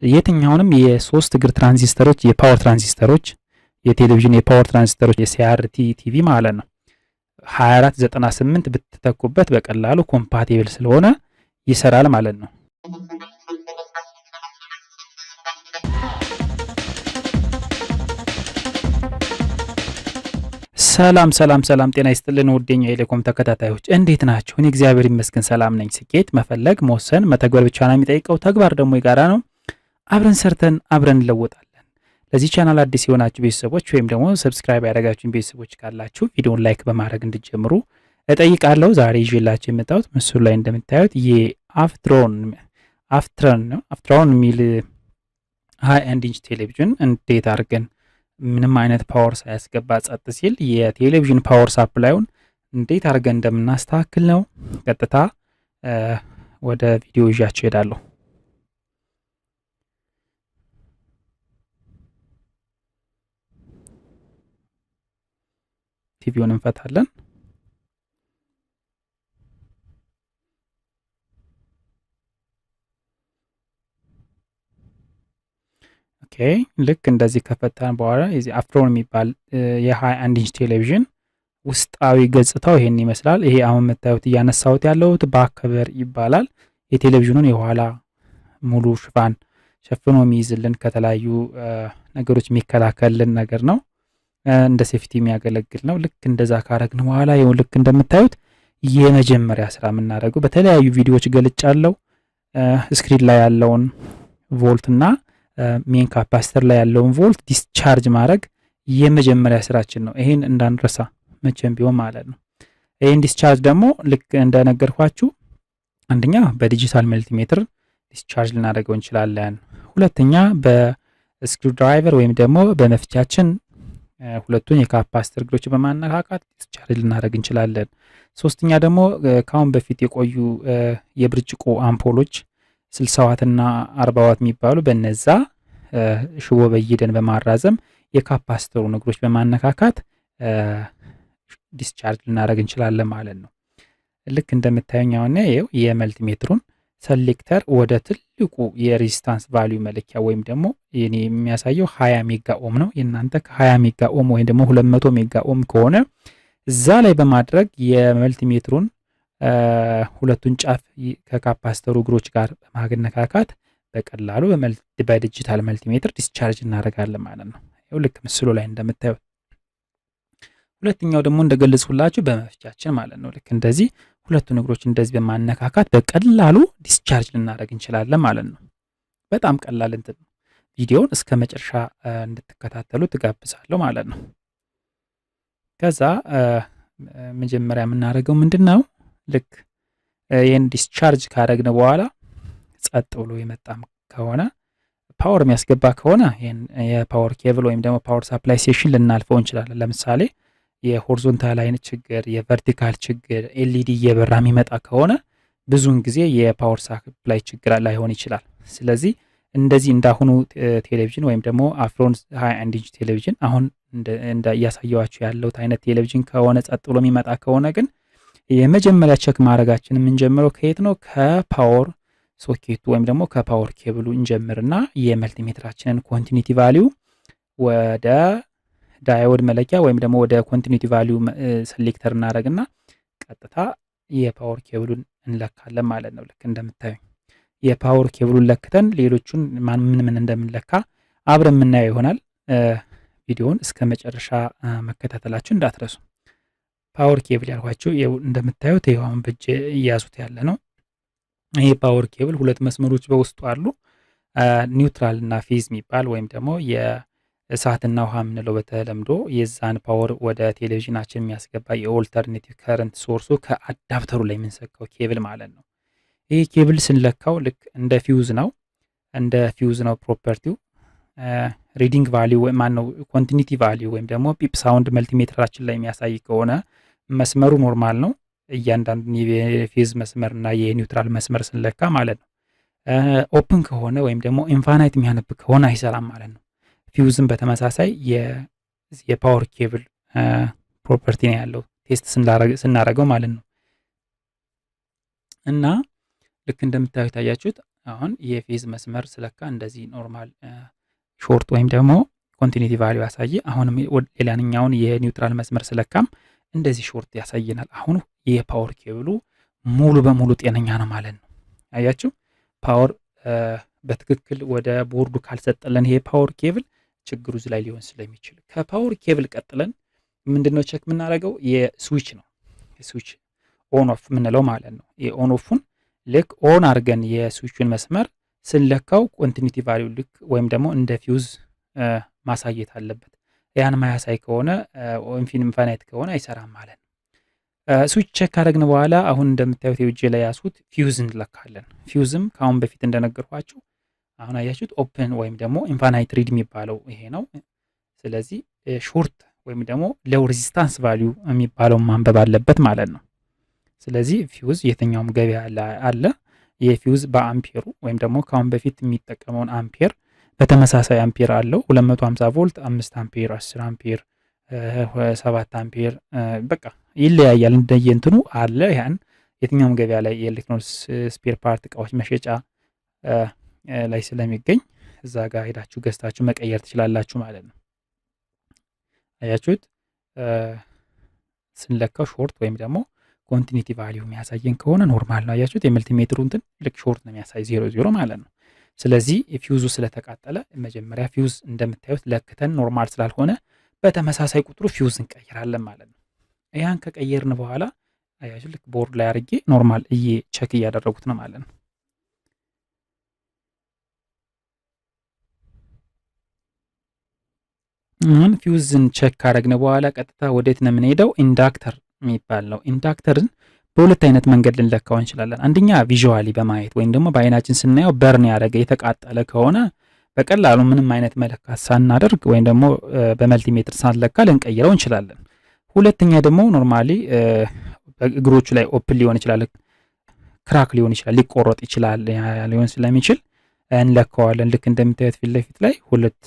የትኛውንም የሶስት እግር ትራንዚስተሮች የፓወር ትራንዚስተሮች የቴሌቪዥን የፓወር ትራንዚስተሮች የሲአርቲ ቲቪ ማለት ነው 2498 ብትተኩበት በቀላሉ ኮምፓቲብል ስለሆነ ይሰራል ማለት ነው። ሰላም ጤና ይስጥልን ወደኛ የቴሌኮም ተከታታዮች እንዴት ናችሁ? እኔ እግዚአብሔር ይመስገን ሰላም ነኝ። ስኬት መፈለግ መወሰን መተግበር ብቻ ነው የሚጠይቀው፣ ተግባር ደግሞ የጋራ ነው። አብረን ሰርተን አብረን እንለወጣለን። ለዚህ ቻናል አዲስ የሆናችሁ ቤተሰቦች ወይም ደግሞ ሰብስክራይብ ያደረጋችሁን ቤተሰቦች ካላችሁ ቪዲዮውን ላይክ በማድረግ እንድትጀምሩ እጠይቃለሁ። ዛሬ ይዤላችሁ የመጣሁት ምስሉ ላይ እንደምታዩት የአፍትሮን የሚል ሃይ ኤንድ ኢንች ቴሌቪዥን እንዴት አድርገን ምንም አይነት ፓወር ሳያስገባ ጸጥ ሲል የቴሌቪዥን ፓወር ሳፕላዩን እንዴት አድርገን እንደምናስተካክል ነው። ቀጥታ ወደ ቪዲዮ ይዣችሁ እሄዳለሁ። ቲቪውን እንፈታለን። ኦኬ ልክ እንደዚህ ከፈታን በኋላ የዚህ አፍትሮን የሚባል የ21 ኢንች ቴሌቪዥን ውስጣዊ ገጽታው ይሄን ይመስላል። ይሄ አሁን የምታዩት እያነሳሁት ያለሁት ባክ ከቨር ይባላል። የቴሌቪዥኑን የኋላ ሙሉ ሽፋን ሸፍኖ የሚይዝልን ከተለያዩ ነገሮች የሚከላከልልን ነገር ነው። እንደ ሴፍቲ የሚያገለግል ነው። ልክ እንደዛ ካረግን በኋላ ይኸው ልክ እንደምታዩት የመጀመሪያ ስራ የምናደርገው በተለያዩ ቪዲዮዎች ገልጫለሁ። ስክሪን ላይ ያለውን ቮልት እና ሜን ካፓሲተር ላይ ያለውን ቮልት ዲስቻርጅ ማድረግ የመጀመሪያ ስራችን ነው። ይሄን እንዳንረሳ መቼም ቢሆን ማለት ነው። ይሄን ዲስቻርጅ ደግሞ ልክ እንደነገርኳችሁ አንደኛ በዲጂታል መልቲሜትር ዲስቻርጅ ልናደርገው እንችላለን። ሁለተኛ በስክሩ ድራይቨር ወይም ደግሞ በመፍቻችን ሁለቱን የካፓሲተር እግሮች በማነካካት ዲስቻርጅ ልናደርግ እንችላለን። ሶስተኛ ደግሞ ካሁን በፊት የቆዩ የብርጭቆ አምፖሎች 60 ዋት እና 40 ዋት የሚባሉ በነዛ ሽቦ በይደን በማራዘም የካፓሲተሩን እግሮች በማነካካት ዲስቻርጅ ልናደርግ እንችላለን ማለት ነው። ልክ እንደምታዩኝ አሁን ይሄው የመልቲሜትሩን ሰሌክተር ወደ ትልቁ የሬዚስታንስ ቫልዩ መለኪያ ወይም ደግሞ የኔ የሚያሳየው 20 ሜጋ ኦም ነው። የናንተ ከ20 ሜጋ ኦም ወይም ደግሞ 200 ሜጋ ኦም ከሆነ እዛ ላይ በማድረግ የመልቲሜትሩን ሁለቱን ጫፍ ከካፓሲተሩ እግሮች ጋር በማገነካካት በቀላሉ በዲጂታል መልቲሜትር ዲስቻርጅ እናደርጋለን ማለት ነው። ይኸው ልክ ምስሉ ላይ እንደምታዩት። ሁለተኛው ደግሞ እንደገለጽኩላችሁ በመፍቻችን ማለት ነው። ልክ እንደዚህ ሁለቱን እግሮች እንደዚህ በማነካካት በቀላሉ ዲስቻርጅ ልናደርግ እንችላለን ማለት ነው። በጣም ቀላል እንትን ነው። ቪዲዮውን እስከ መጨረሻ እንድትከታተሉ ትጋብዛለሁ ማለት ነው። ከዛ መጀመሪያ የምናደርገው ምንድን ነው? ልክ ይህን ዲስቻርጅ ካደረግን በኋላ ጸጥ ብሎ የመጣም ከሆነ ፓወር የሚያስገባ ከሆነ ይህን የፓወር ኬብል ወይም ደግሞ ፓወር ሳፕላይ ሴሽን ልናልፈው እንችላለን። ለምሳሌ የሆሪዞንታል አይነት ችግር፣ የቨርቲካል ችግር፣ ኤልኢዲ እየበራ የሚመጣ ከሆነ ብዙውን ጊዜ የፓወር ሳፕላይ ችግር ላይሆን ይችላል። ስለዚህ እንደዚህ እንዳሁኑ ቴሌቪዥን ወይም ደግሞ አፍትሮን 21 ኢንች ቴሌቪዥን አሁን እያሳየዋችሁ ያለሁት አይነት ቴሌቪዥን ከሆነ ጸጥ ብሎ የሚመጣ ከሆነ ግን የመጀመሪያ ቸክ ማድረጋችን የምንጀምረው ከየት ነው? ከፓወር ሶኬቱ ወይም ደግሞ ከፓወር ኬብሉ እንጀምርና የመልቲሜትራችንን ኮንቲኒቲ ቫልዩ ወደ ዳዮድ መለኪያ ወይም ደግሞ ወደ ኮንቲኒቲ ቫልዩ ሰሌክተር እናደርግና ቀጥታ የፓወር ኬብሉን እንለካለን ማለት ነው። ልክ እንደምታዩ የፓወር ኬብሉን ለክተን ሌሎቹን ምን እንደምንለካ አብረን የምናየው ይሆናል። ቪዲዮውን እስከ መጨረሻ መከታተላችሁ እንዳትረሱ። ፓወር ኬብል ያልኳችሁ እንደምታዩት ይሄው አሁን በእጄ እያዙት ያለ ነው። ይሄ ፓወር ኬብል ሁለት መስመሮች በውስጡ አሉ። ኒውትራል እና ፌዝ የሚባል ወይም ደግሞ የእሳትና ውሃ የምንለው በተለምዶ የዛን ፓወር ወደ ቴሌቪዥናችን የሚያስገባ የኦልተርኔቲቭ ከረንት ሶርሱ ከአዳፕተሩ ላይ የምንሰካው ኬብል ማለት ነው። ይሄ ኬብል ስንለካው ልክ እንደ ፊውዝ ነው ፕሮፐርቲው። ሪዲንግ ቫልዩ ማነው ኮንቲኒቲ ቫልዩ ወይም ደግሞ ፒፕ ሳውንድ መልቲሜትራችን ላይ የሚያሳይ ከሆነ መስመሩ ኖርማል ነው። እያንዳንዱን የፌዝ መስመር እና የኒውትራል መስመር ስንለካ ማለት ነው። ኦፕን ከሆነ ወይም ደግሞ ኢንፋናይት የሚያነብ ከሆነ አይሰራም ማለት ነው። ፊውዝም በተመሳሳይ የፓወር ኬብል ፕሮፐርቲ ነው ያለው ቴስት ስናደርገው ማለት ነው። እና ልክ እንደምታዩት ታያችሁት አሁን የፌዝ መስመር ስለካ እንደዚህ ኖርማል ሾርት ወይም ደግሞ ኮንቲኒቲ ቫሊዩ ያሳየ። አሁንም ሌላኛውን የኒውትራል መስመር ስለካም እንደዚህ ሾርት ያሳየናል። አሁን የፓወር ኬብሉ ሙሉ በሙሉ ጤነኛ ነው ማለት ነው። አያችሁ ፓወር በትክክል ወደ ቦርዱ ካልሰጠለን ይሄ ፓወር ኬብል ችግሩ እዚህ ላይ ሊሆን ስለሚችል ከፓወር ኬብል ቀጥለን ምንድነው ቼክ የምናደርገው የስዊች ነው። የስዊች ኦን ኦፍ የምንለው ማለት ነው። የኦን ኦፉን ልክ ኦን አድርገን የስዊቹን መስመር ስንለካው ኮንቲኒቲ ቫሊዩ ልክ ወይም ደግሞ እንደ ፊውዝ ማሳየት አለበት። ያን ማያሳይ ከሆነ ኢንፋይናይት ከሆነ አይሰራም ማለት ነው። ስዊች ቼክ ካደረግን በኋላ አሁን እንደምታዩት የውጄ ላይ ያሱት ፊውዝ እንለካለን። ፊውዝም ከአሁን በፊት እንደነገርኳችሁ አሁን አያችሁት ኦፕን ወይም ደግሞ ኢንፋይናይት ሪድ የሚባለው ይሄ ነው። ስለዚህ ሾርት ወይም ደግሞ ሎው ሬዚስታንስ ቫሊዩ የሚባለውን ማንበብ አለበት ማለት ነው። ስለዚህ ፊውዝ የትኛውም ገበያ አለ። የፊውዝ በአምፔሩ ወይም ደግሞ ከአሁን በፊት የሚጠቀመውን አምፔር በተመሳሳይ አምፔር አለው 250 ቮልት፣ 5 አምፔር፣ 10 አምፔር፣ 7 አምፔር በቃ ይለያያል እንደየንትኑ አለ። ያን የትኛውም ገበያ ላይ የኤሌክትሮኒክስ ስፔር ፓርት እቃዎች መሸጫ ላይ ስለሚገኝ እዛ ጋር ሄዳችሁ ገዝታችሁ መቀየር ትችላላችሁ ማለት ነው። አያችሁት ስንለካው ሾርት ወይም ደግሞ ኮንቲኒቲ ቫሊዩ የሚያሳየን ከሆነ ኖርማል ነው። አያችሁት የመልቲሜትሩ እንትን ልክ ሾርት ነው የሚያሳይ 00 ማለት ነው። ስለዚህ ፊውዙ ስለተቃጠለ መጀመሪያ ፊውዝ እንደምታዩት ለክተን ኖርማል ስላልሆነ በተመሳሳይ ቁጥሩ ፊውዝ እንቀይራለን ማለት ነው። ያን ከቀየርን በኋላ አያችሁት ልክ ቦርድ ላይ አድርጌ ኖርማል ቼክ እያደረጉት ነው ማለት ነው። አሁን ፊውዝን ቼክ ካደረግን በኋላ ቀጥታ ወዴት ነው የምንሄደው? ኢንዳክተር የሚባል ነው። ኢንዳክተርን በሁለት አይነት መንገድ ልንለካው እንችላለን። አንደኛ ቪዥዋሊ በማየት ወይም ደግሞ በአይናችን ስናየው በርን ያደረገ የተቃጠለ ከሆነ በቀላሉ ምንም አይነት መለካት ሳናደርግ ወይም ደግሞ በመልቲሜትር ሳንለካ ልንቀይረው እንችላለን። ሁለተኛ ደግሞ ኖርማሊ እግሮቹ ላይ ኦፕን ሊሆን ይችላል፣ ክራክ ሊሆን ይችላል፣ ሊቆረጥ ይችላል። ሊሆን ስለሚችል እንለካዋለን። ልክ እንደምታዩት ፊት ለፊት ላይ ሁለት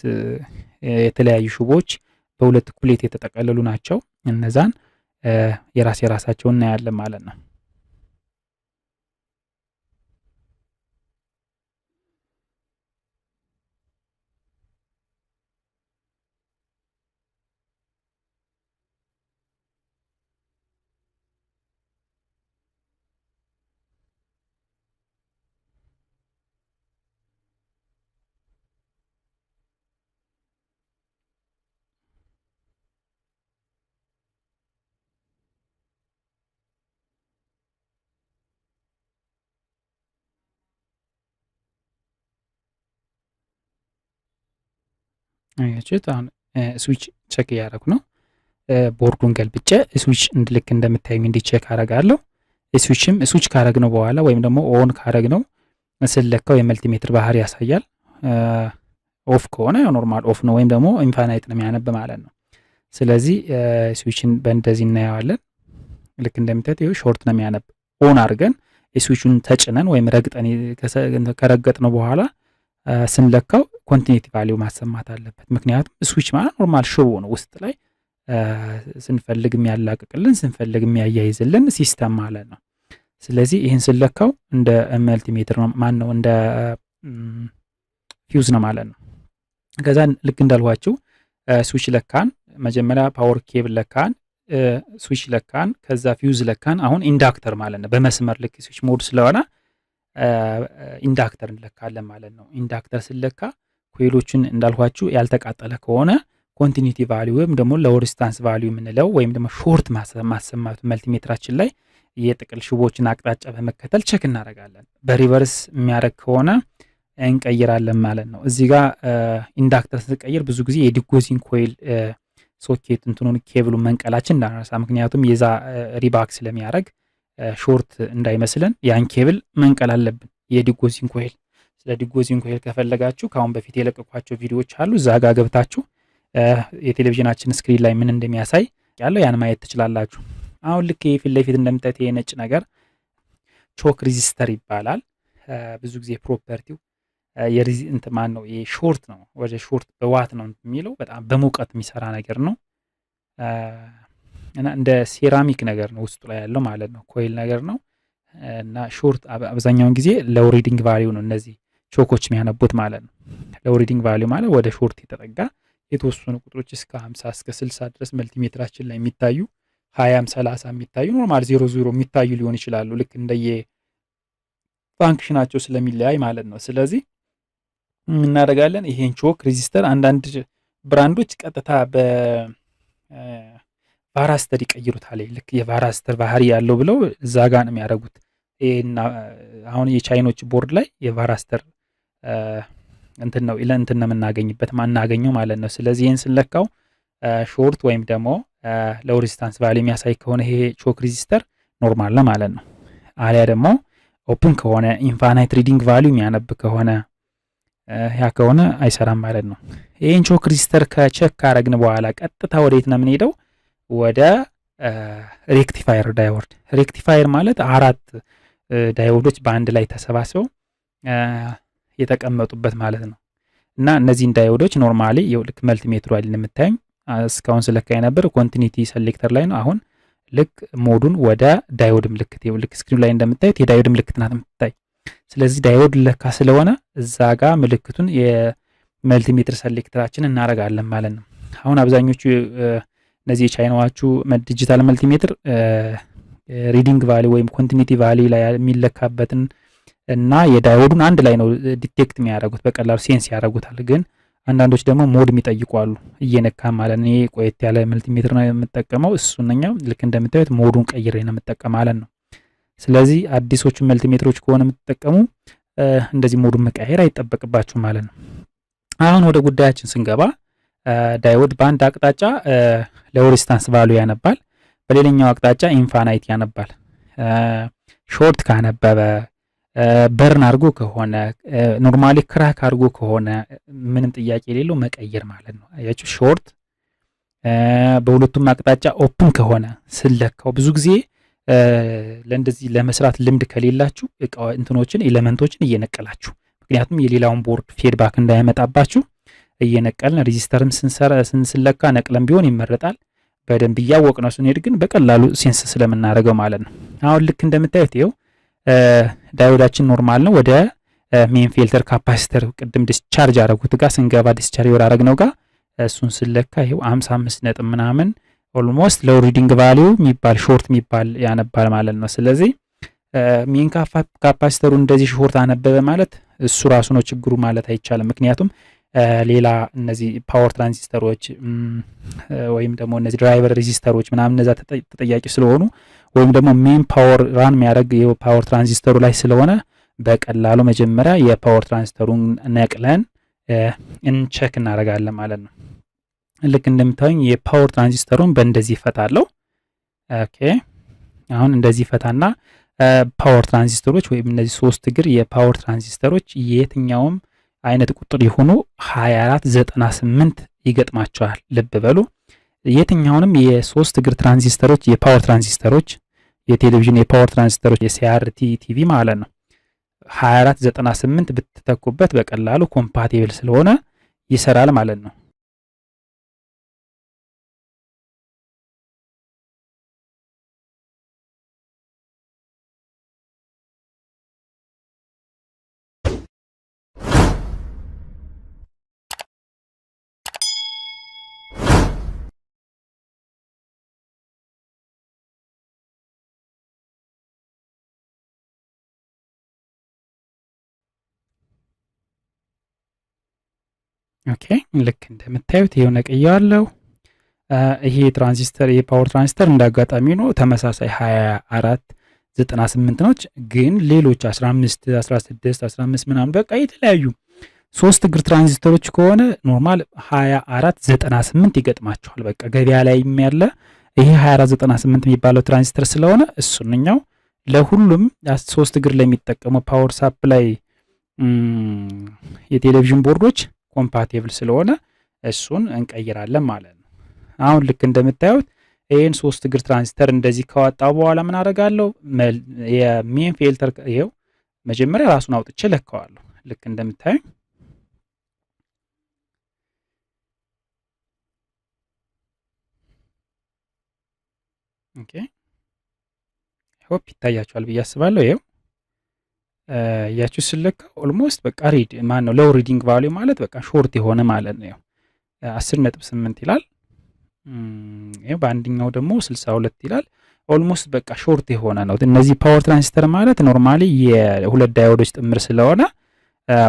የተለያዩ ሽቦዎች በሁለት ኩሌት የተጠቀለሉ ናቸው። እነዛን የራሳቸውን እናያለን ማለት ነው። አያችሁት አሁን ስዊች ቼክ እያደረጉ ነው። ቦርዱን ገልብጬ ስዊች ልክ እንደምታዩኝ እንዲ ቼክ አደርጋለሁ። ስዊች ካረግነው በኋላ ወይም ደግሞ ኦን ካረግነው ስለካው የመልቲሜትር ባህሪ ያሳያል። ኦፍ ከሆነ ኖርማል ኦፍ ነው ወይም ደግሞ ኢንፋይናይት ነው የሚያነብ ማለት ነው። ስለዚህ ስዊችን በእንደዚህ እናየዋለን። ልክ እንደምታዩት ይሄ ሾርት ነው የሚያነብ። ኦን አድርገን ስዊቹን ተጭነን ወይም ረግጠን ከረገጥነው በኋላ ስንለካው ኮንቲኒቲ ቫሊዩ ማሰማት አለበት። ምክንያቱም ስዊች ማለት ኖርማል ሽቦ ነው፣ ውስጥ ላይ ስንፈልግ የሚያላቅቅልን ስንፈልግ የሚያያይዝልን ሲስተም ማለት ነው። ስለዚህ ይህን ስለካው እንደ መልቲሜትር ነው ማን ነው እንደ ፊውዝ ነው ማለት ነው። ከዛ ልክ እንዳልኋችሁ ስዊች ለካን፣ መጀመሪያ ፓወር ኬብል ለካን፣ ስዊች ለካን፣ ከዛ ፊውዝ ለካን። አሁን ኢንዳክተር ማለት ነው በመስመር ልክ ስዊች ሞድ ስለሆነ ኢንዳክተር እንለካለን ማለት ነው። ኢንዳክተር ስለካ ኮይሎችን እንዳልኋችሁ ያልተቃጠለ ከሆነ ኮንቲኒቲ ቫሊዩ ወይም ደግሞ ሎው ሬዚስታንስ ቫሊዩ የምንለው ወይም ደግሞ ሾርት ማሰማቱ መልቲሜትራችን ላይ የጥቅል ሽቦችን አቅጣጫ በመከተል ቼክ እናደርጋለን። በሪቨርስ የሚያደርግ ከሆነ እንቀይራለን ማለት ነው። እዚህ ጋር ኢንዳክተር ስንቀይር ብዙ ጊዜ የዲጎዚንግ ኮይል ሶኬት እንትኑን ኬብሉን መንቀላችን እንዳነሳ፣ ምክንያቱም የዛ ሪባክ ስለሚያደርግ ሾርት እንዳይመስለን ያን ኬብል መንቀል አለብን፣ የዲጎዚንግ ኮይል። ስለ ዲጎዚንግ ኮይል ከፈለጋችሁ ከአሁን በፊት የለቀኳቸው ቪዲዮዎች አሉ። እዛ ጋር ገብታችሁ የቴሌቪዥናችን ስክሪን ላይ ምን እንደሚያሳይ ያለው ያን ማየት ትችላላችሁ። አሁን ልክ ፊት ለፊት እንደምታዩት የነጭ ነገር ቾክ ሬዚስተር ይባላል። ብዙ ጊዜ ፕሮፐርቲው እንትን ማን ነው ሾርት ነው፣ ወደ ሾርት በዋት ነው የሚለው፣ በጣም በሙቀት የሚሰራ ነገር ነው እና እንደ ሴራሚክ ነገር ነው ውስጡ ላይ ያለው ማለት ነው። ኮይል ነገር ነው። እና ሾርት አብዛኛውን ጊዜ ሎው ሪዲንግ ቫሊዩ ነው እነዚህ ቾኮች የሚያነቡት ማለት ነው። ሎው ሪዲንግ ቫሊዩ ማለት ወደ ሾርት የተጠጋ የተወሰኑ ቁጥሮች እስከ 50 እስከ 60 ድረስ መልቲሜትራችን ላይ የሚታዩ 20 30 የሚታዩ ኖርማል 00 የሚታዩ ሊሆን ይችላሉ። ልክ እንደየ ፋንክሽናቸው ስለሚለያይ ማለት ነው። ስለዚህ እናደርጋለን ይሄን ቾክ ሬዚስተር አንዳንድ ብራንዶች ቀጥታ በቫራስተር ይቀይሩታል። ልክ የቫራስተር ባህሪ ያለው ብለው እዛ ጋ ነው የሚያደርጉት። ይሄና አሁን የቻይኖች ቦርድ ላይ የቫራስተር እንትን ነው እንትን ነው የምናገኝበት ማናገኘው ማለት ነው። ስለዚህ ይህን ስንለካው ሾርት ወይም ደግሞ ሎው ሬዚስታንስ ቫልዩ የሚያሳይ ከሆነ ይሄ ቾክ ሬዚስተር ኖርማል ነው ማለት ነው። አሊያ ደግሞ ኦፕን ከሆነ ኢንፋናይት ሪዲንግ ቫልዩ የሚያነብ ከሆነ ያ ከሆነ አይሰራም ማለት ነው። ይህን ቾክ ሬዚስተር ከቸክ ካረግን በኋላ ቀጥታ ወዴት ነው የምንሄደው? ወደ ሬክቲፋየር ዳይወርድ። ሬክቲፋየር ማለት አራት ዳይወዶች በአንድ ላይ ተሰባስበው የተቀመጡበት ማለት ነው። እና እነዚህን ዳይወዶች ኖርማሊ ልክ መልቲሜትሩ አይደል የምታዩኝ እስካሁን ስለካ ነበር ኮንቲኒቲ ሴሌክተር ላይ ነው። አሁን ልክ ሞዱን ወደ ዳይወድ ምልክት ልክ ስክሪኑ ላይ እንደምታዩት የዳይወድ ምልክት ናት የምትታይ። ስለዚህ ዳይወድ ለካ ስለሆነ እዛ ጋር ምልክቱን የመልቲሜትር ሴሌክተራችን እናደርጋለን ማለት ነው። አሁን አብዛኞቹ እነዚህ የቻይናዎቹ ዲጂታል መልቲሜትር ሪዲንግ ቫሊ ወይም ኮንቲኒቲ ቫሊ ላይ የሚለካበትን እና የዳይወዱን አንድ ላይ ነው ዲቴክት የሚያደርጉት በቀላሉ ሴንስ ያደርጉታል። ግን አንዳንዶች ደግሞ ሞድ የሚጠይቁ አሉ እየነካ ማለት ነው። ቆየት ያለ መልቲሜትር ነው የምጠቀመው እሱነኛው ልክ እንደምታዩት ሞዱን ቀይሬ ነው የምጠቀም ማለት ነው። ስለዚህ አዲሶቹ መልቲሜትሮች ከሆነ የምትጠቀሙ እንደዚህ ሞዱን መቀየር አይጠበቅባችሁ ማለት ነው። አሁን ወደ ጉዳያችን ስንገባ ዳይወድ በአንድ አቅጣጫ ሎው ሬዚስታንስ ቫልዩ ያነባል፣ በሌላኛው አቅጣጫ ኢንፋናይት ያነባል። ሾርት ካነበበ በርን አድርጎ ከሆነ ኖርማሊ ክራክ አድርጎ ከሆነ ምንም ጥያቄ የሌለው መቀየር ማለት ነው። አያችሁ ሾርት በሁለቱም አቅጣጫ ኦፕን ከሆነ ስለካው ብዙ ጊዜ ለእንደዚህ ለመስራት ልምድ ከሌላችሁ እንትኖችን ኤሌመንቶችን እየነቀላችሁ ምክንያቱም የሌላውን ቦርድ ፊድባክ እንዳይመጣባችሁ እየነቀልን ሬዚስተርም ስንለካ ነቅለን ቢሆን ይመረጣል። በደንብ እያወቅ ነው ስንሄድ ግን በቀላሉ ሴንስ ስለምናደርገው ማለት ነው። አሁን ልክ እንደምታዩት ይኸው ዳይወዳችን ኖርማል ነው። ወደ ሜን ፊልተር ካፓሲተር ቅድም ዲስቻርጅ አረጉት ጋር ስንገባ ዲስቻርጅ ወራረግነው ጋር እሱን ስለካ ይኸው 55 ነጥብ ምናምን ኦልሞስት ሎው ሪዲንግ ቫልዩ የሚባል ሾርት የሚባል ያነባል ማለት ነው። ስለዚህ ሜን ካፓሲተሩ እንደዚህ ሾርት አነበበ ማለት እሱ ራሱ ነው ችግሩ ማለት አይቻልም። ምክንያቱም ሌላ እነዚህ ፓወር ትራንዚስተሮች ወይም ደግሞ እነዚህ ድራይቨር ሬዚስተሮች ምናምን እነዛ ተጠያቂ ስለሆኑ ወይም ደግሞ ሜን ፓወር ራን የሚያደርግ የፓወር ትራንዚስተሩ ላይ ስለሆነ በቀላሉ መጀመሪያ የፓወር ትራንዚስተሩን ነቅለን እንቸክ እናደርጋለን ማለት ነው። ልክ እንደምታዩኝ የፓወር ትራንዚስተሩን በእንደዚህ ፈታለው። ኦኬ አሁን እንደዚህ ፈታና ፓወር ትራንዚስተሮች ወይም እነዚህ ሶስት እግር የፓወር ትራንዚስተሮች የትኛውም አይነት ቁጥር የሆኑ 2498 ይገጥማቸዋል። ልብ በሉ የትኛውንም የሶስት እግር ትራንዚስተሮች የፓወር ትራንዚስተሮች የቴሌቪዥን የፓወር ትራንዚስተሮች የሲአርቲ ቲቪ ማለት ነው 2498 ብትተኩበት በቀላሉ ኮምፓቲብል ስለሆነ ይሰራል ማለት ነው። ኦኬ ልክ እንደምታዩት ይሄው ነቅያለሁ። ይሄ ትራንዚስተር የፓወር ትራንዚስተር እንዳጋጣሚ ነው ተመሳሳይ 2498 ነች። ግን ሌሎች 15 16 15 ምናምን በቃ የተለያዩ ሶስት እግር ትራንዚስተሮች ከሆነ ኖርማል 2498 ይገጥማቸዋል። በቃ ገበያ ላይ ያለ ይሄ 2498 የሚባለው ትራንዚስተር ስለሆነ እሱንኛው ለሁሉም ሶስት እግር ለሚጠቀሙ ፓወር ሳፕላይ የቴሌቪዥን ቦርዶች ኮምፓቲብል ስለሆነ እሱን እንቀይራለን ማለት ነው። አሁን ልክ እንደምታዩት ይሄን ሶስት እግር ትራንዚስተር እንደዚህ ካወጣው በኋላ ምን አደርጋለሁ? የሜን ፊልተር ይሄው መጀመሪያ ራሱን አውጥቼ ለካዋለሁ። ልክ እንደምታዩ ኦኬ ሆፕ ይታያችኋል ብዬ አስባለሁ። ይኸው ያችሁ ስለካ ኦልሞስት በቃ ሪድ ማን ነው ሎው ሪዲንግ ቫልዩ ማለት በቃ ሾርት የሆነ ማለት ነው። 10.8 ይላል። ይኸው በአንደኛው ደግሞ 62 ይላል። ኦልሞስት በቃ ሾርት የሆነ ነው። እነዚህ ፓወር ትራንዚስተር ማለት ኖርማሊ የሁለት ዳዮዶች ጥምር ስለሆነ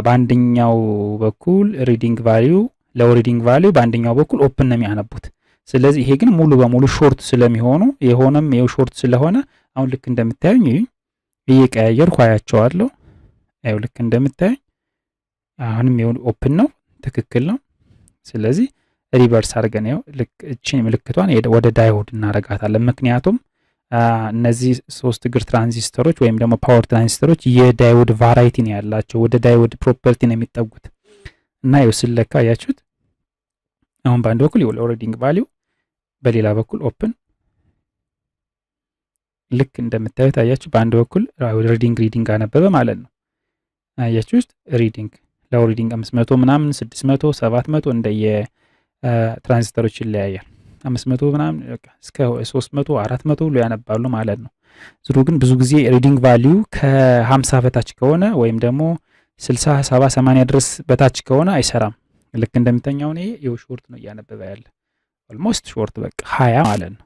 በአንደኛው በኩል ሪዲንግ ቫልዩ ሎው ሪዲንግ ቫልዩ በአንደኛው በኩል ኦፕን ነው የሚያነቡት። ስለዚህ ይሄ ግን ሙሉ በሙሉ ሾርት ስለሚሆኑ የሆነም ይኸው ሾርት ስለሆነ አሁን ልክ እንደምታዩኝ እየቀያየርኩ አያቸዋለሁ። ይኸው ልክ እንደምታዩኝ አሁንም ይኸው ኦፕን ነው፣ ትክክል ነው። ስለዚህ ሪቨርስ አድርገን ይኸው ልክ እቺን ምልክቷን ወደ ዳዮድ እናረጋታለን። ምክንያቱም እነዚህ 3 እግር ትራንዚስተሮች ወይም ደግሞ ፓወር ትራንዚስተሮች የዳዮድ ቫራይቲ ነው ያላቸው፣ ወደ ዳዮድ ፕሮፐርቲ ነው የሚጠጉት እና ይኸው ስለካ አያችሁት። አሁን በአንድ በኩል ሎው ሪዲንግ ቫልዩ በሌላ በኩል ኦፕን ልክ እንደምታዩት አያችሁ። በአንድ በኩል ሪዲንግ አነበበ ማለት ነው። አያችሁት ሪዲንግ ሎው ሪዲንግ 500 ምናምን 600 700 እንደየ ትራንዚስተሮች ይለያያል። 500 ምናምን በቃ እስከ 300 400 ሁሉ ያነባሉ ማለት ነው። ዝሩ ግን ብዙ ጊዜ ሪዲንግ ቫልዩ ከ50 በታች ከሆነ ወይም ደግሞ 60 70 80 ድረስ በታች ከሆነ አይሰራም። ልክ እንደምተኛው ነው። ይሄ ሾርት ነው እያነበበ ያለ ኦልሞስት ሾርት በቃ 20 ማለት ነው።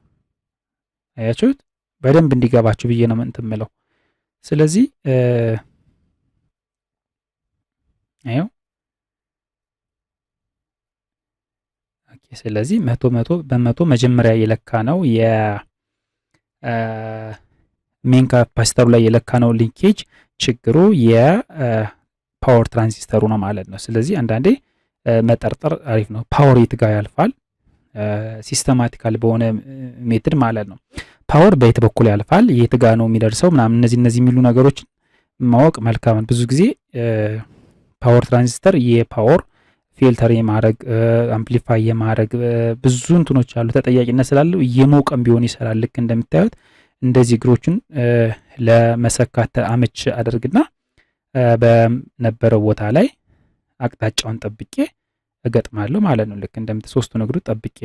አያችሁት በደንብ እንዲገባችሁ ብዬ ነው እንትን የምለው። ስለዚህ አዩ ኦኬ። ስለዚህ 100 በመቶ መጀመሪያ የለካ ነው የሜን ካፓሲተሩ ላይ የለካ ነው ሊንኬጅ ችግሩ የፓወር ትራንዚስተሩ ነው ማለት ነው። ስለዚህ አንዳንዴ መጠርጠር አሪፍ ነው። ፓወር የት ጋር ያልፋል? ሲስተማቲካል በሆነ ሜትድ ማለት ነው። ፓወር በየት በኩል ያልፋል? የት ጋር ነው የሚደርሰው? ምናምን እነዚህ የሚሉ ነገሮችን ማወቅ መልካም ነው። ብዙ ጊዜ ፓወር ትራንዚስተር የፓወር ፊልተር የማድረግ አምፕሊፋይ የማድረግ ብዙ እንትኖች አሉ። ተጠያቂነት ስላለው እየሞቀም ቢሆን ይሰራል። ልክ እንደምታዩት እንደዚህ እግሮችን ለመሰካት አመች አደርግና በነበረው ቦታ ላይ አቅጣጫውን ጠብቄ እገጥማለሁ ማለት ነው። ልክ ሶስቱን እግሩ ጠብቄ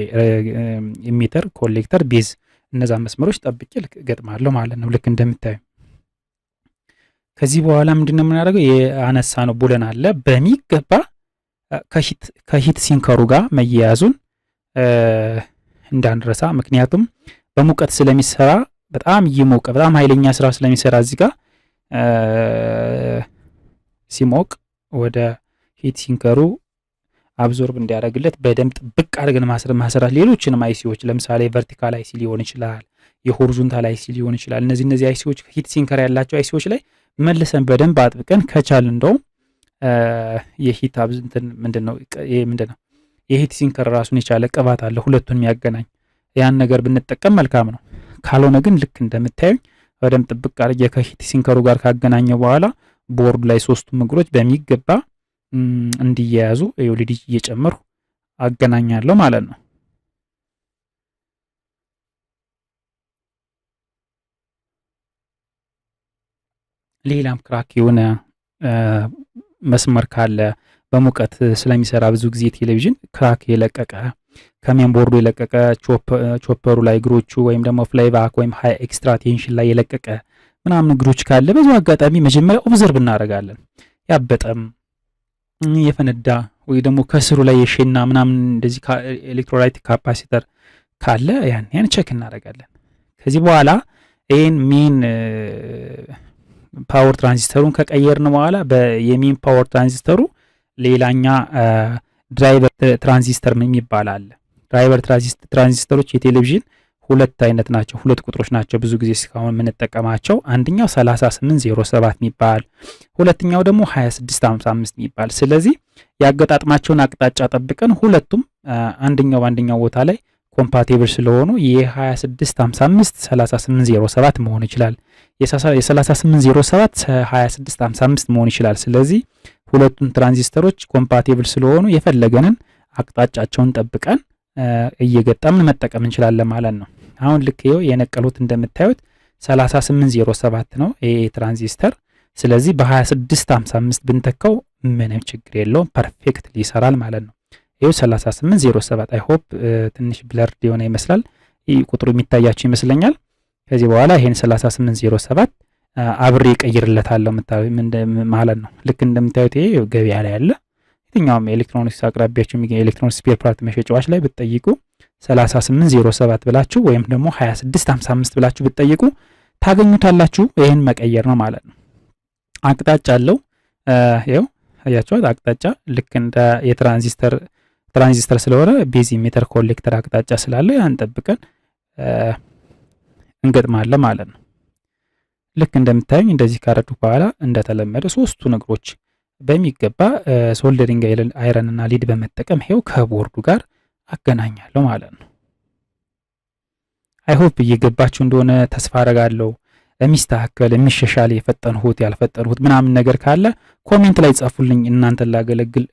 ኢሚተር፣ ኮሌክተር፣ ቤዝ እነዛ መስመሮች ጠብቄ ልክ እገጥማለሁ ማለት ነው። ልክ እንደምታዩ ከዚህ በኋላ ምንድነው የምናደርገው? የአነሳ ነው ቡለን አለ በሚገባ ከሂት ሲንከሩ ጋር መያያዙን እንዳንረሳ። ምክንያቱም በሙቀት ስለሚሰራ በጣም እየሞቀ በጣም ኃይለኛ ስራ ስለሚሰራ እዚህ ጋር ሲሞቅ ወደ ሂት ሲንከሩ አብዞርብ እንዲያደርግለት በደንብ ጥብቅ አድርገን ማሰራት። ሌሎችንም አይሲዎች ለምሳሌ ቨርቲካል አይሲ ሊሆን ይችላል፣ የሆሪዞንታል አይሲ ሊሆን ይችላል። እነዚህ አይሲዎች ሂት ሲንከር ያላቸው አይሲዎች ላይ መልሰን በደንብ አጥብቀን ከቻል እንደውም የሂት እንትን ምንድነው የሂት ሲንከር ራሱን የቻለ ቅባት አለ ሁለቱን የሚያገናኝ ያን ነገር ብንጠቀም መልካም ነው። ካልሆነ ግን ልክ እንደምታዩኝ በደንብ ጥብቅ አድርጌ ከሂት ሲንከሩ ጋር ካገናኘው በኋላ ቦርዱ ላይ ሶስቱም እግሮች በሚገባ እንዲያያዙ ኤልኢዲ እየጨመሩ አገናኛለሁ ማለት ነው። ሌላም ክራክ የሆነ መስመር ካለ በሙቀት ስለሚሰራ ብዙ ጊዜ ቴሌቪዥን ክራክ የለቀቀ ከሜን ቦርዱ የለቀቀ ቾፐሩ ላይ እግሮቹ ወይም ደግሞ ፍላይባክ ወይም ሃይ ኤክስትራ ቴንሽን ላይ የለቀቀ ምናምን እግሮች ካለ በዚህ አጋጣሚ መጀመሪያ ኦብዘርቭ እናደርጋለን። ያበጠም የፈነዳ ወይ ደግሞ ከስሩ ላይ የሼና ምናምን እንደዚህ ኤሌክትሮላይት ካፓሲተር ካለ ያን ቼክ እናደርጋለን። ከዚህ በኋላ ይሄን ሜን ፓወር ትራንዚስተሩን ከቀየርን በኋላ የሜን ፓወር ትራንዚስተሩ ሌላኛ ድራይቨር ትራንዚስተር የሚባል አለ። ድራይቨር ትራንዚስተሮች የቴሌቪዥን ሁለት አይነት ናቸው፣ ሁለት ቁጥሮች ናቸው ብዙ ጊዜ እስካሁን የምንጠቀማቸው። አንደኛው 3807 የሚባል ሁለተኛው ደግሞ 2655 የሚባል። ስለዚህ ያገጣጥማቸውን አቅጣጫ ጠብቀን ሁለቱም አንደኛው በአንደኛው ቦታ ላይ ኮምፓቲብል ስለሆኑ የ2655 3807 መሆን ይችላል፣ የ3807 2655 መሆን ይችላል። ስለዚህ ሁለቱም ትራንዚስተሮች ኮምፓቲብል ስለሆኑ የፈለገንን አቅጣጫቸውን ጠብቀን እየገጠምን መጠቀም እንችላለን ማለት ነው። አሁን ልክ ይኸው የነቀሉት እንደምታዩት 3807 ነው ይሄ ትራንዚስተር። ስለዚህ በ2655 ብንተካው ምንም ችግር የለውም፣ ፐርፌክትሊ ይሰራል ማለት ነው። ይኸው 3807 አይ ሆፕ ትንሽ ብለርድ የሆነ ይመስላል። ይህ ቁጥሩ የሚታያችሁ ይመስለኛል። ከዚህ በኋላ ይሄን 3807 አብሬ እቀይርለታለሁ ማለት ነው። ልክ እንደምታዩት ይሄ ገበያ ላይ ያለ የትኛውም ኤሌክትሮኒክስ አቅራቢያችሁ የሚገኝ ኤሌክትሮኒክስ ስፔር ፓርት መሸጫዎች ላይ ብትጠይቁ 3807 ብላችሁ ወይም ደግሞ 2655 ብላችሁ ብትጠይቁ ታገኙታላችሁ። ይሄን መቀየር ነው ማለት ነው። አቅጣጫ አለው። ይኸው አያችኋት አቅጣጫ ልክ እንደ ትራንዚስተር ስለሆነ ቤዝ ኢሚተር ኮሌክተር አቅጣጫ ስላለ ያን ጠብቀን እንገጥማለን ማለት ነው። ልክ እንደምታዩኝ እንደዚህ ካረዱ በኋላ እንደተለመደ ሶስቱ ነገሮች በሚገባ ሶልደሪንግ አይረን እና ሊድ በመጠቀም ይሄው ከቦርዱ ጋር አገናኛለሁ ማለት ነው። አይሆፕ እየገባችሁ እንደሆነ ተስፋ አረጋለሁ። የሚስተካከል የሚሻሻል የፈጠንሁት ያልፈጠንሁት ምናምን ነገር ካለ ኮሜንት ላይ ጻፉልኝ። እናንተን ላገለግል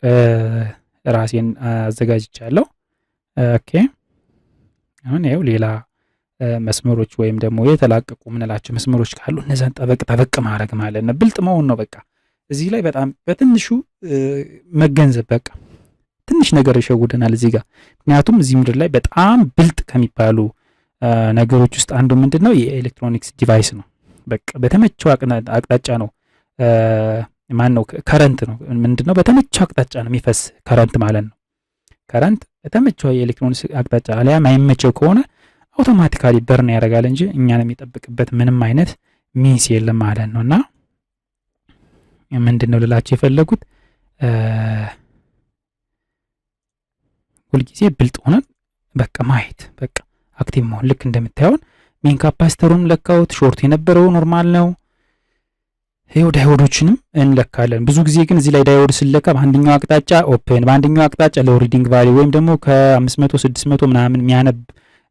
ራሴን አዘጋጅቻለሁ። ኦኬ አሁን ይኸው ሌላ መስመሮች ወይም ደግሞ የተላቀቁ ምንላቸው መስመሮች ካሉ እነዛን ጠበቅ ማድረግ ማለት ነው። ብልጥ መሆን ነው በቃ። እዚህ ላይ በጣም በትንሹ መገንዘብ በቃ ትንሽ ነገር ይሸውደናል እዚህ ጋር። ምክንያቱም እዚህ ምድር ላይ በጣም ብልጥ ከሚባሉ ነገሮች ውስጥ አንዱ ምንድነው የኤሌክትሮኒክስ ዲቫይስ ነው። በቃ በተመቸው አቅጣጫ ነው ማን ነው ከረንት ነው ምንድነው በተመቸው አቅጣጫ ነው የሚፈስ ከረንት ማለት ነው። ከረንት በተመቸው የኤሌክትሮኒክስ አቅጣጫ ላይ የማይመቸው ከሆነ አውቶማቲካሊ በርን ያደርጋል እንጂ እኛን የሚጠብቅበት ምንም አይነት ሚንስ የለም ማለት ነውና ምንድነው ልላችሁ የፈለጉት ሁልጊዜ ብልጥ ሆነን በቃ ማየት በቃ አክቲቭ መሆን። ልክ እንደምታዩን ሜን ካፓሲተሩን ለካውት ሾርት የነበረው ኖርማል ነው። ይሄው ዳይወዶችንም እንለካለን። ብዙ ጊዜ ግን እዚህ ላይ ዳይወድ ስለካ በአንደኛው አቅጣጫ ኦፕን በአንደኛው አቅጣጫ ሎው ሪዲንግ ቫልዩ ወይም ደግሞ ከ500 600 ምናምን የሚያነብ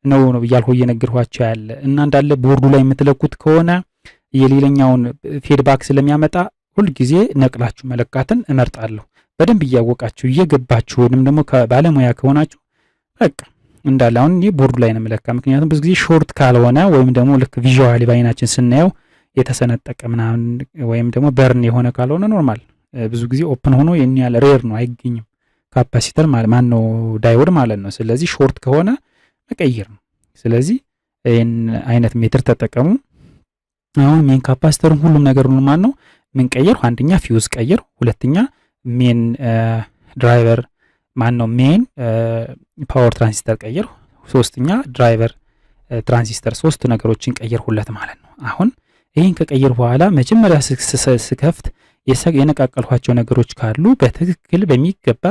ነው እያልኩ እየነገርኳቸው ያለ እና እንዳለ ቦርዱ ላይ የምትለኩት ከሆነ የሌላኛውን ፊድባክ ስለሚያመጣ ሁልጊዜ ነቅላችሁ መለካትን እመርጣለሁ። በደንብ እያወቃችሁ እየገባችሁ ወይንም ደግሞ ከባለሙያ ከሆናችሁ በቃ እንዳለ አሁን ይሄ ቦርዱ ላይ ነው መለካ። ምክንያቱም ብዙ ጊዜ ሾርት ካልሆነ ወይም ደግሞ ልክ ቪዥዋሊ ባይናችን ስናየው የተሰነጠቀ ምናምን ወይም ደግሞ በርን የሆነ ካልሆነ ኖርማል ብዙ ጊዜ ኦፕን ሆኖ የኛ ያለ ሬር ነው አይገኝም ካፓሲተር ማለት ማን ነው ዳይወድ ማለት ነው። ስለዚህ ሾርት ከሆነ መቀየር ነው። ስለዚህ ይሄን አይነት ሜትር ተጠቀሙ። አሁን ሜን ካፓሲተሩን ሁሉም ነገር ኖርማል ነው ምን ቀየር አንደኛ ፊውዝ ቀየር፣ ሁለተኛ ሜን ድራይቨር ማን ነው ሜን ፓወር ትራንዚስተር ቀየር፣ ሶስተኛ ድራይቨር ትራንዚስተር ሶስት ነገሮችን ቀየርሁለት ማለት ነው። አሁን ይሄን ከቀየር በኋላ መጀመሪያ ስከፍት የነቃቀልኋቸው ነገሮች ካሉ በትክክል በሚገባ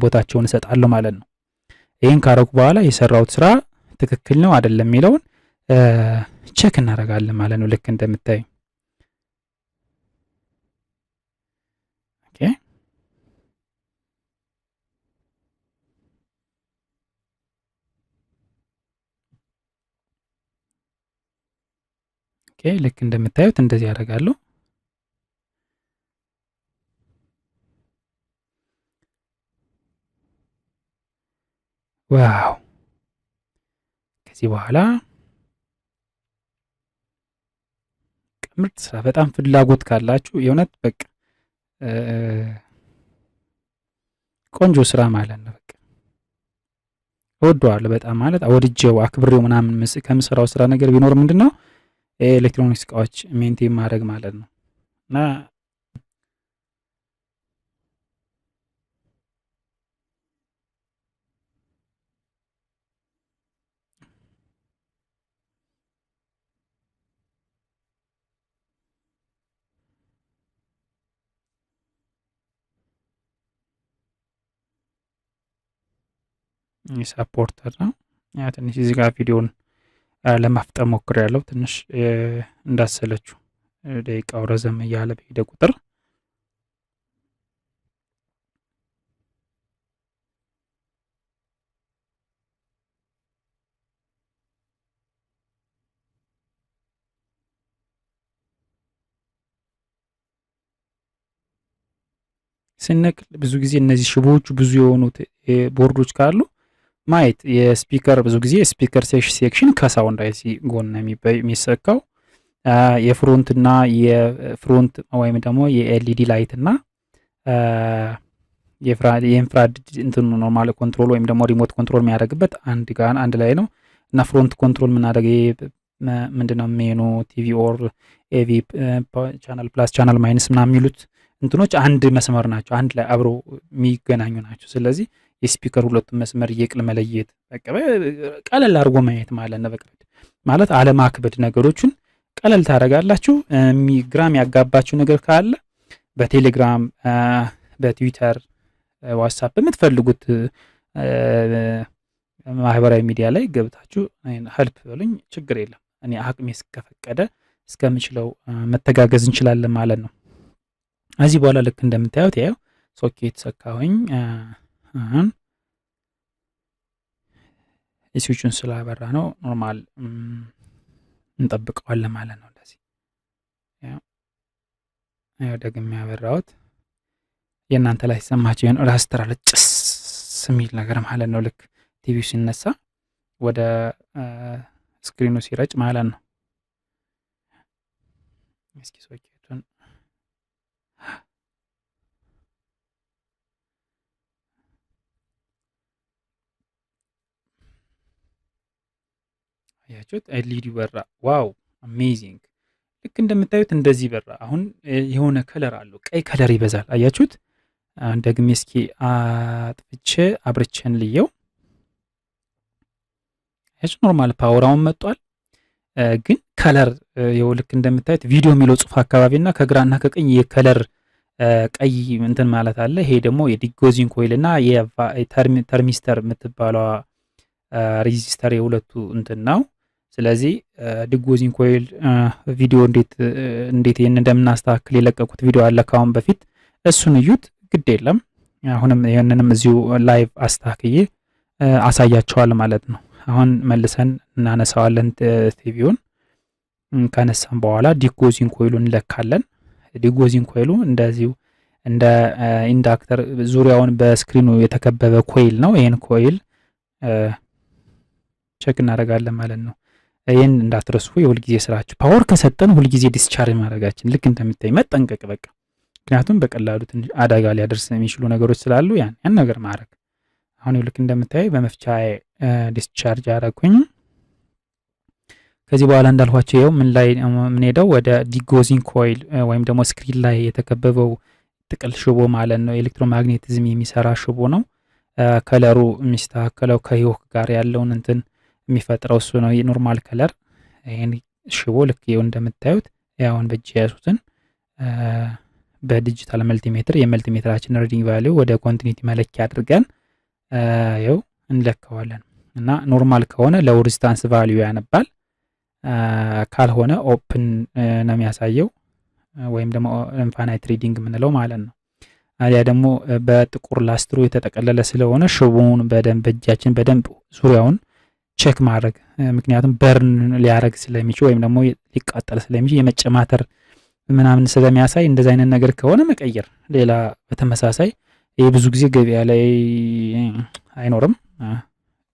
ቦታቸውን እሰጣለሁ ማለት ነው። ይሄን ካረኩ በኋላ የሰራሁት ስራ ትክክል ነው አይደለም የሚለውን ቼክ እናደርጋለን ማለት ነው። ልክ እንደምታዩ ልክ እንደምታዩት እንደዚህ ያደርጋለሁ። ዋው! ከዚህ በኋላ ምርጥ ስራ። በጣም ፍላጎት ካላችሁ የእውነት በቃ ቆንጆ ስራ ማለት ነው። በቃ እወደዋለሁ በጣም ማለት ወድጄው አክብሬው ምናምን ከምሰራው ስራ ነገር ቢኖር ምንድነው ኤሌክትሮኒክስ እቃዎች ሜንቴን ማድረግ ማለት ነው። እና ሰፖርተር ነው ያ ትንሽ እዚህ ጋር ቪዲዮን ለማፍጠን ሞክሬያለሁ። ትንሽ እንዳሰለችሁ ደቂቃው ረዘም እያለ በሄደ ቁጥር ስንነቅል ብዙ ጊዜ እነዚህ ሽቦዎቹ ብዙ የሆኑት ቦርዶች ካሉ ማየት የስፒከር ብዙ ጊዜ የስፒከር ሴክሽን ከሳውንድ አይሲ ጎን የሚሰካው የፍሮንት እና የፍሮንት ወይም ደግሞ የኤልኢዲ ላይት እና የኢንፍራሬድ እንትኑ ኖርማል ኮንትሮል ወይም ደግሞ ሪሞት ኮንትሮል የሚያደርግበት አንድ ላይ ነው እና ፍሮንት ኮንትሮል የምናደርገው ምንድነው ሜኑ፣ ቲቪ ኦር፣ ኤቪ፣ ቻናል ፕላስ፣ ቻናል ማይነስ ምናምን የሚሉት እንትኖች አንድ መስመር ናቸው፣ አንድ ላይ አብሮ የሚገናኙ ናቸው። ስለዚህ የስፒከር ሁለቱም መስመር እየቅል መለየት በቃ ቀለል አድርጎ ማየት ማለት ነው። በቃ ማለት አለማክበድ፣ ነገሮችን ቀለል ታደርጋላችሁ። ግራም ያጋባችሁ ነገር ካለ በቴሌግራም፣ በትዊተር፣ ዋትሳፕ በምትፈልጉት ማህበራዊ ሚዲያ ላይ ገብታችሁ ሄልፕ በሉኝ፣ ችግር የለም። እኔ አቅሜ እስከፈቀደ እስከምችለው መተጋገዝ እንችላለን ማለት ነው። እዚህ በኋላ ልክ እንደምታዩት ያው ሶኬት ሰካሁኝ። አሁን ስዊቹን ስላበራ ነው ኖርማል እንጠብቀዋለን ማለት ነው። እንደዚህ ያው ደግሜ ያበራሁት የእናንተ ላይ ሲሰማችሁ ይሄን ራስተር አለ ጭስ የሚል ነገር ማለት ነው። ልክ ቲቪው ሲነሳ ወደ ስክሪኑ ሲረጭ ማለት ነው። እስኪ ሶኬቱን አያችሁት? ኤልኢዲ በራ። ዋው አሜዚንግ! ልክ እንደምታዩት እንደዚህ በራ። አሁን የሆነ ከለር አለው፣ ቀይ ከለር ይበዛል። አያችሁት? ደግሜ እስኪ አጥፍቼ አብርቼን ልየው። አያችሁ ኖርማል ፓወራውን መጥቷል። ግን ከለር ይኸው ልክ እንደምታዩት ቪዲዮ የሚለው ጽሑፍ አካባቢና ከግራና ከቀኝ የከለር ቀይ እንትን ማለት አለ። ይሄ ደግሞ የዲጎዚንግ ኮይል እና የተርሚስተር የምትባለው ሬዚስተር የሁለቱ እንትን ነው። ስለዚህ ዲጎዚንግ ኮይል ቪዲዮ እንዴት ይህን እንደምናስተካክል የለቀቁት ቪዲዮ አለ ካሁን በፊት፣ እሱን እዩት። ግድ የለም አሁንም ይህንንም እዚሁ ላይቭ አስተካክዬ አሳያቸዋል ማለት ነው። አሁን መልሰን እናነሳዋለን ቲቪውን። ካነሳን በኋላ ዲጎዚንግ ኮይሉን እንለካለን። ዲጎዚንግ ኮይሉ እንደዚሁ እንደ ኢንዳክተር ዙሪያውን በስክሪኑ የተከበበ ኮይል ነው። ይህን ኮይል ቼክ እናደርጋለን ማለት ነው። ይህን እንዳትረሱ የሁልጊዜ ስራችሁ። ፓወር ከሰጠን ሁልጊዜ ዲስቻርጅ ማድረጋችን ልክ እንደምታይ መጠንቀቅ በቃ። ምክንያቱም በቀላሉ አደጋ ሊያደርስ የሚችሉ ነገሮች ስላሉ ያን ነገር ማድረግ። አሁን ልክ እንደምታይ በመፍቻ ዲስቻርጅ አደረኩኝ። ከዚህ በኋላ እንዳልኳቸው ይኸው ምን ላይ የምንሄደው ወደ ዲጎዚንግ ኮይል ወይም ደግሞ ስክሪን ላይ የተከበበው ጥቅል ሽቦ ማለት ነው። ኤሌክትሮማግኔቲዝም የሚሰራ ሽቦ ነው። ከለሩ የሚስተካከለው ከሂዎክ ጋር ያለውን እንትን የሚፈጥረው እሱ ነው። የኖርማል ከለር ይሄን ሽቦ ልክ ይኸው እንደምታዩት ያውን በእጅ ያዙትን በዲጂታል መልቲሜትር የመልቲሜትራችን ሪዲንግ ቫልዩ ወደ ኮንቲኒቲ መለኪያ አድርገን ይኸው እንለካዋለን። እና ኖርማል ከሆነ ሎው ሬዚስታንስ ቫልዩ ያነባል፣ ካልሆነ ኦፕን ነው የሚያሳየው ወይም ደግሞ ኢንፋናይት ሪዲንግ የምንለው ማለት ነው። ያ ደግሞ በጥቁር ላስትሮ የተጠቀለለ ስለሆነ ሽቦውን በደንብ በእጃችን በደንብ ዙሪያውን ቼክ ማድረግ፣ ምክንያቱም በርን ሊያረግ ስለሚችል ወይም ደግሞ ሊቃጠል ስለሚችል የመጨማተር ምናምን ስለሚያሳይ እንደዚህ አይነት ነገር ከሆነ መቀየር። ሌላ በተመሳሳይ ይህ ብዙ ጊዜ ገበያ ላይ አይኖርም፣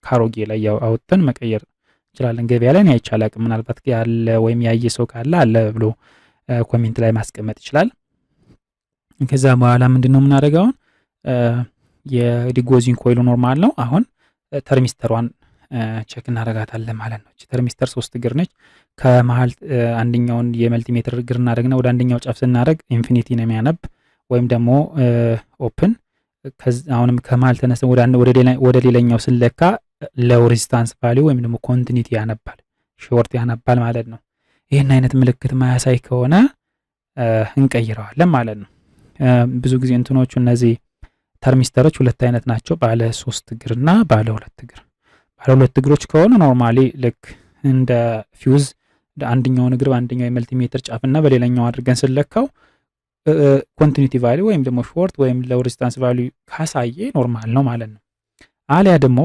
ካሮጌ ላይ ያው አውጥተን መቀየር እንችላለን። ገበያ ላይ ነው አይቻላል። ምናልባት ያለ ወይም ያየ ሰው ካለ አለ ብሎ ኮሜንት ላይ ማስቀመጥ ይችላል። ከዛ በኋላ ምንድነው የምናደርገው? የዲጎዚንግ ኮይሉ ኖርማል ነው። አሁን ተርሚስተሯን ቼክ እናደርጋታለን ማለት ነው። ተርሚስተር 3 እግር ነች። ከመሃል አንደኛውን የመልቲሜትር እግር እናደርግና ወደ አንደኛው ጫፍ ስናደርግ ኢንፊኒቲ ነው የሚያነብ ወይም ደግሞ ኦፕን። አሁንም ከመሃል ተነስተን ወደ ሌላኛው ስንለካ ሎው ሬዚስታንስ ቫልዩ ወይም ደግሞ ኮንቲኒቲ ያነባል፣ ሾርት ያነባል ማለት ነው። ይህን አይነት ምልክት ማያሳይ ከሆነ እንቀይረዋለን ማለት ነው። ብዙ ጊዜ እንትኖቹ እነዚህ ተርሚስተሮች ሁለት አይነት ናቸው፣ ባለ 3 እግርና ባለ 2 እግር። ባለ 2 እግሮች ከሆነ ኖርማሊ ልክ እንደ ፊውዝ አንደኛውን እግር በአንደኛው የመልቲሜትር ጫፍና በሌላኛው አድርገን ስለካው ኮንቲኒቲ ቫልዩ ወይም ደግሞ ሾርት ወይም ሎው ሬዚስታንስ ቫልዩ ካሳየ ኖርማል ነው ማለት ነው። አሊያ ደግሞ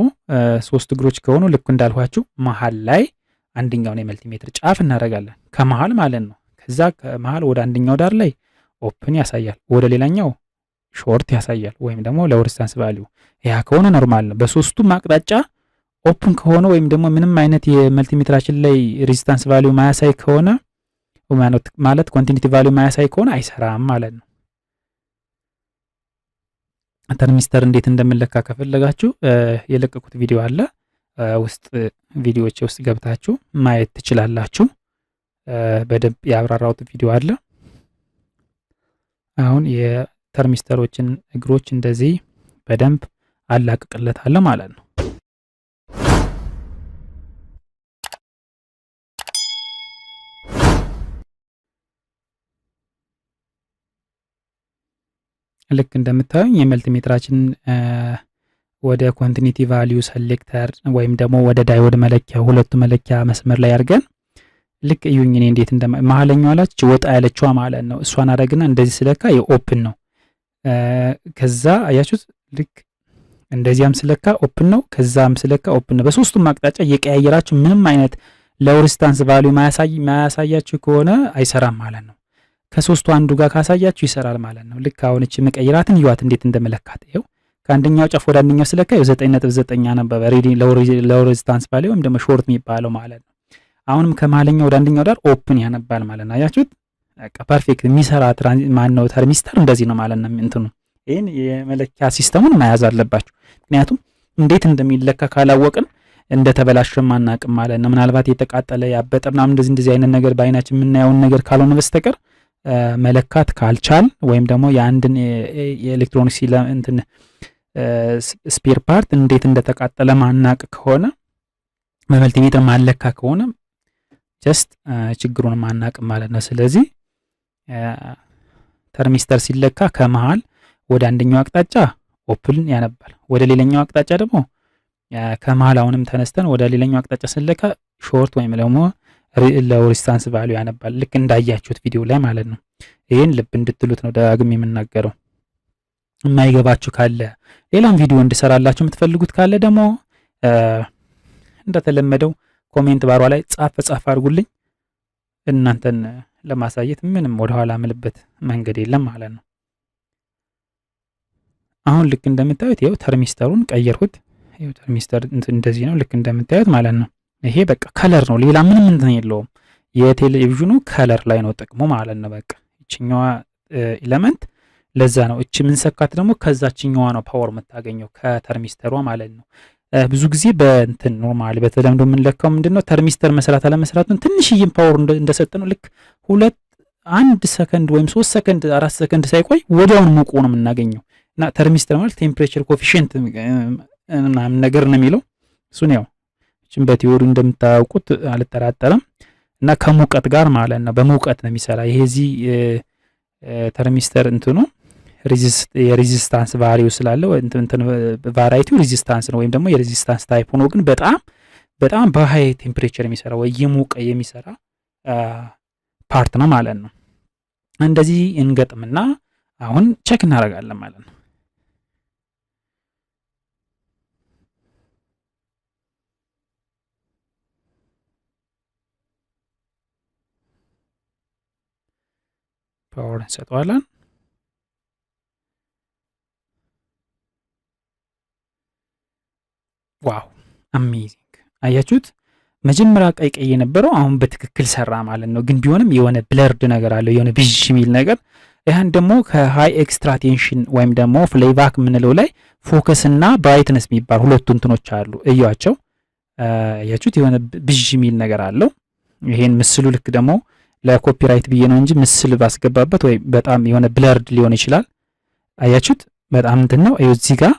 3 እግሮች ከሆኑ ልክ እንዳልኋችሁ መሃል ላይ አንደኛውን የመልቲሜትር ጫፍ እናደርጋለን፣ ከመሃል ማለት ነው። ከዛ ከመሃል ወደ አንደኛው ዳር ላይ ኦፕን ያሳያል፣ ወደ ሌላኛው ሾርት ያሳያል ወይም ደግሞ ሎው ሬዚስታንስ ቫልዩ። ያ ከሆነ ኖርማል ነው። በሶስቱም አቅጣጫ ኦፕን ከሆነ ወይም ደግሞ ምንም አይነት የመልቲሜትራችን ላይ ሬዚስታንስ ቫልዩ ማያሳይ ከሆነ ማለት ኮንቲኒቲ ቫልዩ ማያሳይ ከሆነ አይሰራም ማለት ነው። ተርሚስተር እንዴት እንደምንለካ ከፈለጋችሁ የለቀቁት ቪዲዮ አለ፣ ውስጥ ቪዲዮዎች ውስጥ ገብታችሁ ማየት ትችላላችሁ። በደንብ ያብራራሁት ቪዲዮ አለ። አሁን የተርሚስተሮችን እግሮች እንደዚህ በደንብ አላቅቅለታለሁ ማለት ነው። ልክ እንደምታዩኝ የመልቲሜትራችን ወደ ኮንቲኒቲ ቫልዩ ሰሌክተር ወይም ደግሞ ወደ ዳይወድ መለኪያ ሁለቱ መለኪያ መስመር ላይ አድርገን ልክ እዩኝ እኔ እንዴት መሀለኛዋ ላች ወጣ ያለችዋ ማለት ነው። እሷን አደረግና እንደዚህ ስለካ የኦፕን ነው። ከዛ አያችሁት ልክ እንደዚያም ስለካ ኦፕን ነው፣ ከዛም ስለካ ኦፕን ነው። በሶስቱም አቅጣጫ እየቀያየራችሁ ምንም አይነት ሎው ሪዚስታንስ ቫልዩ ማያሳያችሁ ከሆነ አይሰራም ማለት ነው። ከሶስቱ አንዱ ጋር ካሳያችሁ ይሰራል ማለት ነው። ልክ አሁን እቺ መቀየራትን ይዋት እንዴት እንደመለካት ይኸው ከአንደኛው ጫፍ ወደ አንደኛው ስለካ 9.9 ነበረ ሪዲ ሎው ሬዚስታንስ ቫልዩ ወይም ደግሞ ሾርት የሚባለው ማለት ነው። አሁንም ከመሀለኛው ወደ አንደኛው ዳር ኦፕን ያነባል ማለት ነው። አያችሁት? በቃ ፐርፌክት የሚሰራ ማን ነው ተርሚስተር እንደዚህ ነው ማለት ነው። እንትኑ ይሄን የመለኪያ ሲስተሙን መያዝ አለባችሁ። ምክንያቱም እንዴት እንደሚለካ ካላወቅን እንደተበላሸም አናውቅም ማለት ነው። ምናልባት የተቃጠለ ያበጠ ምናምን እንደዚህ አይነት ነገር በአይናችን የምናየውን ነገር ካልሆነ በስተቀር መለካት ካልቻል ወይም ደግሞ የአንድን የኤሌክትሮኒክስ እንትን ስፔር ፓርት እንዴት እንደተቃጠለ ማናቅ ከሆነ በመልቲሜትር ማለካ ከሆነ ጀስት ችግሩን ማናቅ ማለት ነው። ስለዚህ ተርሚስተር ሲለካ ከመሃል ወደ አንደኛው አቅጣጫ ኦፕን ያነባል፣ ወደ ሌላኛው አቅጣጫ ደግሞ ከመሃል አሁንም ተነስተን ወደ ሌላኛው አቅጣጫ ስለካ ሾርት ወይም ደግሞ ሎው ሬዚስታንስ ቫልዩ ያነባል። ልክ እንዳያችሁት ቪዲዮ ላይ ማለት ነው። ይሄን ልብ እንድትሉት ነው ዳግም የምናገረው። የማይገባችሁ ካለ ሌላም ቪዲዮ እንድሰራላችሁ የምትፈልጉት ካለ ደግሞ እንደተለመደው ኮሜንት ባሯ ላይ ጻፍ አድርጉልኝ። እናንተን ለማሳየት ምንም ወደኋላ ምልበት መንገድ የለም ማለት ነው። አሁን ልክ እንደምታዩት ይኸው ተርሚስተሩን ቀየርኩት። ይኸው ተርሚስተር እንደዚህ ነው ልክ እንደምታዩት ማለት ነው። ይሄ በቃ ከለር ነው፣ ሌላ ምንም እንትን የለውም። የቴሌቪዥኑ ከለር ላይ ነው ጥቅሙ ማለት ነው። በቃ እችኛዋ ኤሌመንት ለዛ ነው። እቺ ምንሰካት ደግሞ ከዛችኛዋ ነው ፓወር የምታገኘው ከተርሚስተሯ ማለት ነው። ብዙ ጊዜ በእንትን ኖርማሊ በተለምዶ የምንለካው ምንድነው ተርሚስተር መስራት አለመስራቱን ትንሽዬም ፓወር እንደሰጠ ነው። ልክ 1 ሰከንድ ወይም 3 ሰከንድ 4 ሰከንድ ሳይቆይ ወዲያውን ሞቆ ነው የምናገኘው። እና ተርሚስተር ማለት ቴምፕሬቸር ኮፊሽንት ምናምን ነገር ነው የሚለው እሱን ያው እቺን በቲዮሪ እንደምታውቁት አልጠራጠርም። እና ከሙቀት ጋር ማለት ነው በሙቀት ነው የሚሰራ ይሄ እዚህ ተርሚስተር እንትኑ የሬዚስታንስ ቫሪው ስላለው እንትን ቫራይቲው ሬዚስታንስ ነው ወይም ደግሞ የሬዚስታንስ ታይፕ ሆኖ ግን በጣም በሃይ ቴምፕሬቸር የሚሰራ ወይ የሞቀ የሚሰራ ፓርት ነው ማለት ነው። እንደዚህ እንገጥምና አሁን ቼክ እናደርጋለን ማለት ነው። ፓወር እንሰጠዋለን። ዋው አሜዚንግ! አያችሁት? መጀመሪያ ቀይ የነበረው አሁን በትክክል ሰራ ማለት ነው። ግን ቢሆንም የሆነ ብለርድ ነገር አለው፣ የሆነ ብዥ የሚል ነገር። ይሄን ደግሞ ከሃይ ኤክስትራ ቴንሽን ወይም ደግሞ ፍሌይባክ የምንለው ላይ ፎከስ እና ብራይትነስ የሚባል ሁለቱ እንትኖች አሉ። እያቸው አያችሁት? የሆነ ብዥ የሚል ነገር አለው። ይሄን ምስሉ ልክ ደግሞ ለኮፒራይት ብዬ ነው እንጂ ምስል ባስገባበት ወይ በጣም የሆነ ብለርድ ሊሆን ይችላል። አያችሁት? በጣም እንትን ነው። እዚህ ጋር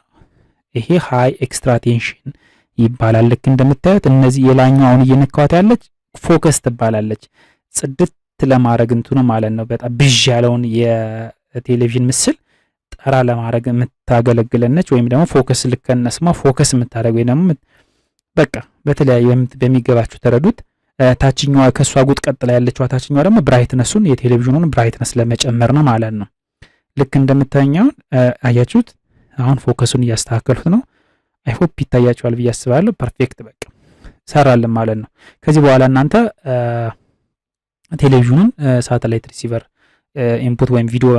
ይሄ ሃይ ኤክስትራ ቴንሽን ይባላል። ልክ እንደምታዩት እነዚህ የላኛው አሁን እየነካዋት ያለች ፎከስ ትባላለች። ጽድት ለማድረግ እንትኑ ማለት ነው። በጣም ብዥ ያለውን የቴሌቪዥን ምስል ጠራ ለማድረግ የምታገለግለነች ወይም ደግሞ ፎከስ ልከነስማ ፎከስ የምታደርግ ወይ ደግሞ በቃ በተለያዩ በሚገባችሁ ተረዱት። ታችኛዋ ከሷ ጉጥ ቀጥላ ያለችዋ ታችኛዋ ደግሞ ብራይትነሱን የቴሌቪዥኑን ብራይትነስ ለመጨመር ነው ማለት ነው። ልክ እንደምታዩት አያችሁት? አሁን ፎከሱን እያስተካከሉት ነው። አይ ሆፕ ይታያችኋል ብዬ አስባለሁ። ፐርፌክት በቃ ሰራልን ማለት ነው። ከዚህ በኋላ እናንተ ቴሌቪዥኑን ሳተላይት ሪሲቨር ኢንፑት ወይም ቪዲዮ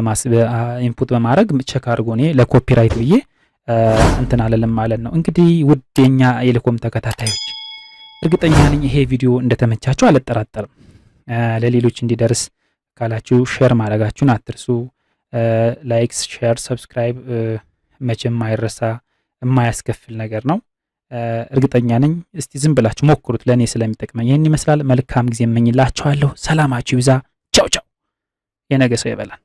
ኢንፑት በማድረግ ቼክ አድርጎ እኔ ለኮፒራይት ብዬ እንትን አለልን ማለት ነው። እንግዲህ ውድ የኛ ኤሌኮም ተከታታዮች እርግጠኛ ነኝ ይሄ ቪዲዮ እንደተመቻችሁ አልጠራጠርም። ለሌሎች እንዲደርስ ካላችሁ ሼር ማድረጋችሁን አትርሱ። ላይክስ፣ ሼር፣ ሰብስክራይብ መቼም የማይረሳ የማያስከፍል ነገር ነው። እርግጠኛ ነኝ። እስቲ ዝም ብላችሁ ሞክሩት። ለእኔ ስለሚጠቅመኝ ይህን ይመስላል። መልካም ጊዜ እመኝላችኋለሁ። ሰላማችሁ ይብዛ። ቻው ቻው። የነገ ሰው ይበላል።